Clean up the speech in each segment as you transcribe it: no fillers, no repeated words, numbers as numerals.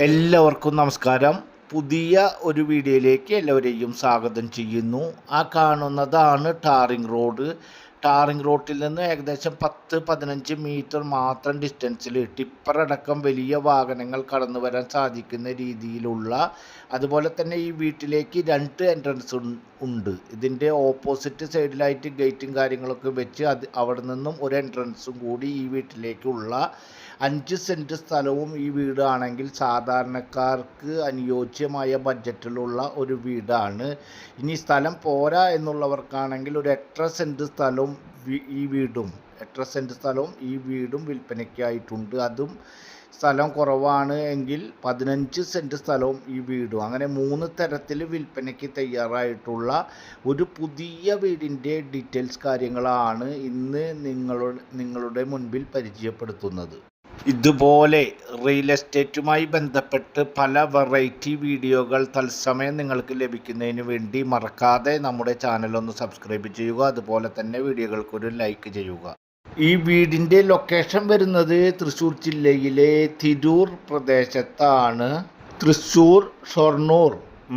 എല്ലാവർക്കും നമസ്കാരം. പുതിയ ഒരു വീഡിയോയിലേക്ക് എല്ലാവരെയും സ്വാഗതം ചെയ്യുന്നു. ആ കാണുന്നതാണ് ടാറിംഗ് റോഡ്. ടാറിംഗ് റോഡിൽ നിന്ന് ഏകദേശം 10-15 മീറ്റർ മാത്രം ഡിസ്റ്റൻസിൽ ടിപ്പറടക്കം വലിയ വാഹനങ്ങൾ കടന്നു വരാൻ സാധിക്കുന്ന രീതിയിലുള്ള, അതുപോലെ തന്നെ ഈ വീട്ടിലേക്ക് 2 എൻട്രൻസ് ഉണ്ട്. ഇതിൻ്റെ ഓപ്പോസിറ്റ് സൈഡിലായിട്ട് ഗേറ്റും കാര്യങ്ങളൊക്കെ വെച്ച് അവിടെ നിന്നും ഒരു എൻട്രൻസും കൂടി ഈ വീട്ടിലേക്കുള്ള 5 സെൻറ്റ് സ്ഥലവും ഈ വീടാണെങ്കിൽ സാധാരണക്കാർക്ക് അനുയോജ്യമായ ബഡ്ജറ്റിലുള്ള ഒരു വീടാണ്. ഇനി സ്ഥലം പോരാ എന്നുള്ളവർക്കാണെങ്കിൽ ഒരു 8 സെൻറ്റ് സ്ഥലവും ഈ വീടും വിൽപ്പനയ്ക്കായിട്ടുണ്ട്. അതും സ്ഥലം കുറവാണ് എങ്കിൽ 15 സെൻറ്റ് സ്ഥലവും ഈ വീടും, അങ്ങനെ 3 തരത്തിൽ വിൽപ്പനയ്ക്ക് തയ്യാറായിട്ടുള്ള ഒരു പുതിയ വീടിൻ്റെ ഡീറ്റെയിൽസ് കാര്യങ്ങളാണ് ഇന്ന് നിങ്ങളുടെ മുൻപിൽ പരിചയപ്പെടുത്തുന്നത്. ഇതുപോലെ റിയൽ എസ്റ്റേറ്റുമായി ബന്ധപ്പെട്ട് പല വെറൈറ്റി വീഡിയോകൾ തത്സമയം നിങ്ങൾക്ക് ലഭിക്കുന്നതിന് വേണ്ടി മറക്കാതെ നമ്മുടെ ചാനൽ ഒന്ന് സബ്സ്ക്രൈബ് ചെയ്യുക. അതുപോലെ തന്നെ വീഡിയോകൾക്കൊരു ലൈക്ക് ചെയ്യുക. ഈ വീടിൻ്റെ ലൊക്കേഷൻ വരുന്നത് തൃശ്ശൂർ ജില്ലയിലെ തിരൂർ പ്രദേശത്താണ്. തൃശ്ശൂർ ഷൊർണൂർ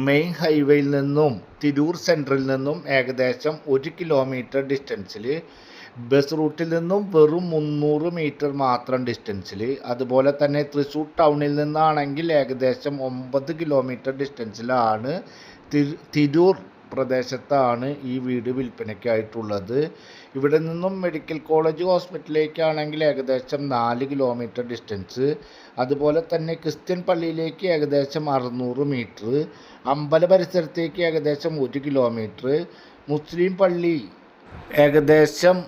മെയിൻ ഹൈവേയിൽ നിന്നും തിരൂർ സെൻട്രലിൽ നിന്നും ഏകദേശം 1 കിലോമീറ്റർ ഡിസ്റ്റൻസിൽ, ബസ് റൂട്ടിൽ നിന്നും വെറും 300 മീറ്റർ മാത്രം ഡിസ്റ്റൻസിൽ, അതുപോലെ തന്നെ തൃശ്ശൂർ ടൗണിൽ നിന്നാണെങ്കിൽ ഏകദേശം 9 കിലോമീറ്റർ ഡിസ്റ്റൻസിലാണ്, തിരൂർ പ്രദേശത്താണ് ഈ വീട് വിൽപ്പനയ്ക്കായിട്ടുള്ളത്. ഇവിടെ നിന്നും മെഡിക്കൽ കോളേജ് ഹോസ്പിറ്റലിലേക്കാണെങ്കിൽ ഏകദേശം 4 കിലോമീറ്റർ ഡിസ്റ്റൻസ്, അതുപോലെ തന്നെ ക്രിസ്ത്യൻ പള്ളിയിലേക്ക് ഏകദേശം 600 മീറ്റർ, അമ്പല പരിസരത്തേക്ക് ഏകദേശം 1 കിലോമീറ്റർ, മുസ്ലിം പള്ളി ഏകദേശം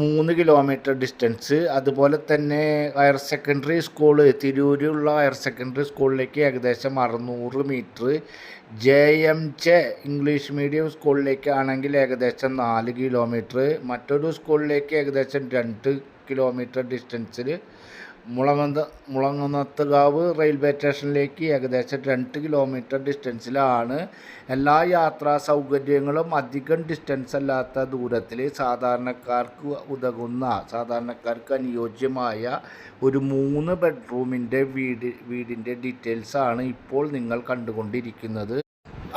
3 കിലോമീറ്റർ ഡിസ്റ്റൻസ്, അതുപോലെ തന്നെ ഹയർ സെക്കൻഡറി സ്കൂള് തിരൂരിലുള്ള ഹയർ സെക്കൻഡറി സ്കൂളിലേക്ക് ഏകദേശം 600 മീറ്റർ, JMJ ഇംഗ്ലീഷ് മീഡിയം സ്കൂളിലേക്കാണെങ്കിൽ ഏകദേശം 4 കിലോമീറ്റർ, മറ്റൊരു സ്കൂളിലേക്ക് ഏകദേശം 2 കിലോമീറ്റർ ഡിസ്റ്റൻസിൽ, മുളങ്ങുന്നത്തുകാവ് റെയിൽവേ സ്റ്റേഷനിലേക്ക് ഏകദേശം 2 കിലോമീറ്റർ ഡിസ്റ്റൻസിലാണ്. എല്ലാ യാത്രാ സൗകര്യങ്ങളും അധികം ഡിസ്റ്റൻസ് അല്ലാത്ത ദൂരത്തിൽ സാധാരണക്കാർക്ക് അനുയോജ്യമായ ഒരു 3 ബെഡ്റൂമിൻ്റെ വീടിൻ്റെ ഡീറ്റെയിൽസാണ് ഇപ്പോൾ നിങ്ങൾ കണ്ടുകൊണ്ടിരിക്കുന്നത്.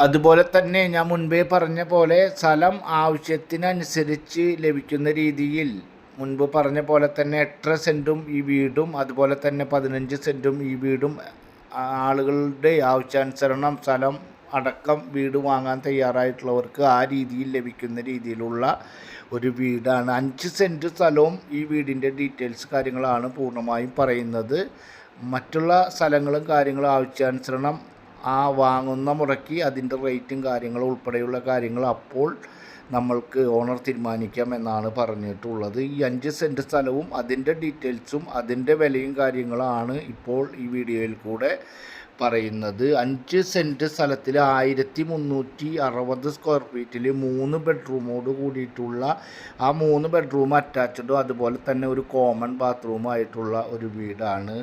അതുപോലെ തന്നെ ഞാൻ മുൻപേ പറഞ്ഞ പോലെ സ്ഥലം ആവശ്യത്തിനനുസരിച്ച് ലഭിക്കുന്ന രീതിയിൽ, മുൻപ് പറഞ്ഞ പോലെ തന്നെ 8 സെൻറ്റും ഈ വീടും, അതുപോലെ തന്നെ 15 സെൻറ്റും ഈ വീടും, ആളുകളുടെ ആവശ്യാനുസരണം സ്ഥലം അടക്കം വീട് വാങ്ങാൻ തയ്യാറായിട്ടുള്ളവർക്ക് ആ രീതിയിൽ ലഭിക്കുന്ന രീതിയിലുള്ള ഒരു വീടാണ്. 5 സെൻറ്റ് സ്ഥലവും ഈ വീടിൻ്റെ ഡീറ്റെയിൽസ് കാര്യങ്ങളാണ് പൂർണ്ണമായും പറയുന്നത്. മറ്റുള്ള സ്ഥലങ്ങളും കാര്യങ്ങളും ആവശ്യാനുസരണം ആ വാങ്ങുന്ന മുറയ്ക്ക് അതിൻ്റെ റേറ്റും കാര്യങ്ങളും ഉൾപ്പെടെയുള്ള കാര്യങ്ങൾ അപ്പോൾ നമ്മൾക്ക് ഓണർ തീരുമാനിക്കാം എന്നാണ് പറഞ്ഞിട്ടുള്ളത്. ഈ 5 സെൻറ്റ് സ്ഥലവും അതിൻ്റെ ഡീറ്റെയിൽസും അതിൻ്റെ വിലയും കാര്യങ്ങളാണ് ഇപ്പോൾ ഈ വീഡിയോയിൽ കൂടെ പറയുന്നത്. 5 സെൻറ്റ് സ്ഥലത്തിൽ 1360 സ്ക്വയർ ഫീറ്റിൽ 3 ബെഡ്റൂമോട് കൂടിയിട്ടുള്ള, ആ 3 ബെഡ്റൂം അറ്റാച്ച്ഡും അതുപോലെ തന്നെ ഒരു കോമൺ ബാത്റൂമായിട്ടുള്ള ഒരു വീടാണ്.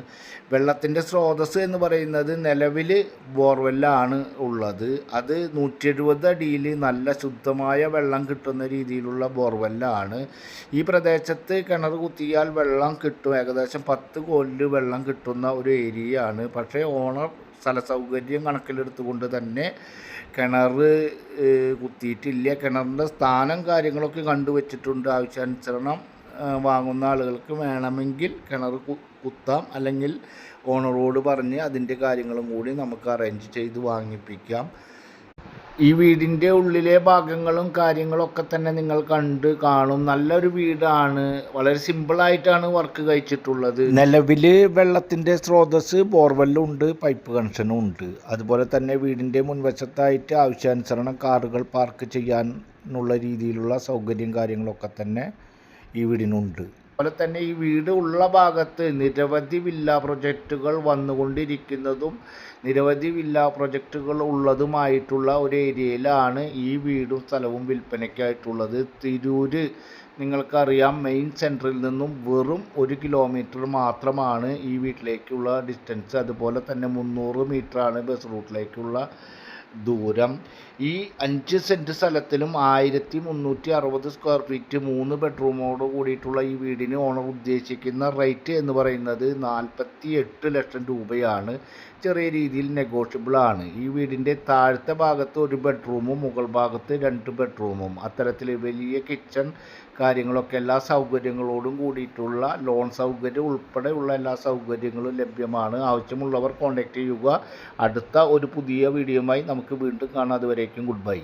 വെള്ളത്തിൻ്റെ സ്രോതസ്സ് എന്ന് പറയുന്നത് നിലവിൽ ബോർവെല്ലാണ് ഉള്ളത്. അത് 170 അടിയിൽ നല്ല ശുദ്ധമായ വെള്ളം കിട്ടുന്ന രീതിയിലുള്ള ബോർവെല്ലാണ്. ഈ പ്രദേശത്ത് കിണർ കുത്തിയാൽ വെള്ളം കിട്ടും, ഏകദേശം 10 കോലിൽ വെള്ളം കിട്ടുന്ന ഒരു ഏരിയയാണ്. പക്ഷേ ഓണർ സ്ഥല സൗകര്യം കണക്കിലെടുത്തുകൊണ്ട് തന്നെ കിണർ കുത്തിയിട്ടില്ല. കിണറിൻ്റെ സ്ഥാനം കാര്യങ്ങളൊക്കെ കണ്ടുവച്ചിട്ടുണ്ട്. ആവശ്യാനുസരണം വാങ്ങുന്ന ആളുകൾക്ക് വേണമെങ്കിൽ കിണർ കുത്താം, അല്ലെങ്കിൽ ഓണറോട് പറഞ്ഞ് അതിൻ്റെ കാര്യങ്ങളും കൂടി നമുക്ക് അറേഞ്ച് ചെയ്ത് വാങ്ങിപ്പിക്കാം. ഈ വീടിൻ്റെ ഉള്ളിലെ ഭാഗങ്ങളും കാര്യങ്ങളൊക്കെ തന്നെ നിങ്ങൾ കാണും. നല്ലൊരു വീടാണ്. വളരെ സിമ്പിളായിട്ടാണ് വർക്ക് കഴിച്ചിട്ടുള്ളത്. നിലവിൽ വെള്ളത്തിൻ്റെ സ്രോതസ്സ് ബോർവെല്ലുണ്ട്, പൈപ്പ് കണക്ഷനും ഉണ്ട്. അതുപോലെ തന്നെ വീടിൻ്റെ മുൻവശത്തായിട്ട് ആവശ്യാനുസരണം കാറുകൾ പാർക്ക് ചെയ്യാനുള്ള രീതിയിലുള്ള സൗകര്യം കാര്യങ്ങളൊക്കെ തന്നെ ഈ വീടിനുണ്ട്. അതുപോലെ തന്നെ ഈ വീട് ഉള്ള ഭാഗത്ത് നിരവധി വില്ല പ്രൊജക്റ്റുകൾ വന്നുകൊണ്ടിരിക്കുന്നതും നിരവധി വില്ല പ്രൊജക്റ്റുകൾ ഉള്ളതുമായിട്ടുള്ള ഒരു ഏരിയയിലാണ് ഈ വീടും സ്ഥലവും വിൽപ്പനയ്ക്കായിട്ടുള്ളത്. തിരൂര് നിങ്ങൾക്കറിയാം, മെയിൻ സെൻറ്ററിൽ നിന്നും വെറും 1 കിലോമീറ്റർ മാത്രമാണ് ഈ വീട്ടിലേക്കുള്ള ഡിസ്റ്റൻസ്. അതുപോലെ തന്നെ 300 മീറ്ററാണ് ബസ് റൂട്ടിലേക്കുള്ള ദൂരം. ഈ 5 സെൻറ്റ് സ്ഥലത്തിലും 1360 സ്ക്വയർ ഫീറ്റ് 3 ബെഡ്റൂമോട് കൂടിയിട്ടുള്ള ഈ വീടിന് ഓണർ ഉദ്ദേശിക്കുന്ന റേറ്റ് എന്ന് പറയുന്നത് 48 ലക്ഷം രൂപയാണ്. ചെറിയ രീതിയിൽ നെഗോഷ്യബിളാണ്. ഈ വീടിൻ്റെ താഴത്തെ ഭാഗത്ത് ഒരു ബെഡ്റൂമും മുകൾ ഭാഗത്ത് 2 ബെഡ്റൂമും അത്തരത്തിൽ വലിയ കിച്ചൺ കാര്യങ്ങളൊക്കെ എല്ലാ സൗകര്യങ്ങളോടും കൂടിയിട്ടുള്ള ലോൺ സൗകര്യം ഉൾപ്പെടെയുള്ള എല്ലാ സൗകര്യങ്ങളും ലഭ്യമാണ്. ആവശ്യമുള്ളവർ കോൺടാക്റ്റ് ചെയ്യുക. അടുത്ത ഒരു പുതിയ വീഡിയോയുമായി നമുക്ക് വീണ്ടും കാണാം. അതുവരേക്കും ഗുഡ് ബൈ.